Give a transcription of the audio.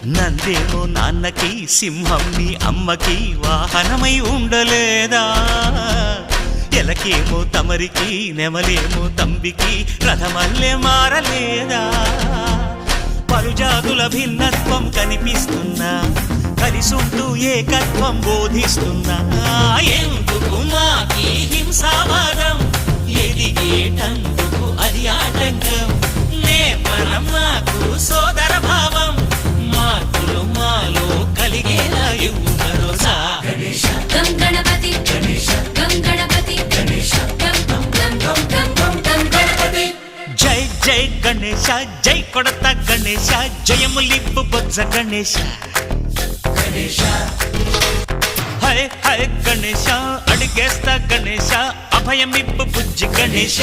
నందేమో నాన్నకి సింహం నీ అమ్మకి వాహనమై ఉండలేదా ఎలకేమో తమరికి నెమలేమో తంబికి రథమల్లే మారలేదా పలుజాతుల భిన్నత్వం కనిపిస్తున్నా కలిసుంటూ ఏకత్వం బోధిస్తున్నా ఎందుకు మాకి హింసావాదం ఎదిగేటందుకు అది ఆటంకం నేపరం మాకు సోదర భావం మార్పులు మాలో కలిగేలా ఇవ్వు భరోసా గం గణపతి గం గణపతి గం గణపతి జై జై గణేశ జై కొడత గణేశ జయములిప్పు బొజ్జ గణేశ హై హై గణేశ అడిగేస్తా గణేశ అభయమిప్పు బుజ్జి గణేశ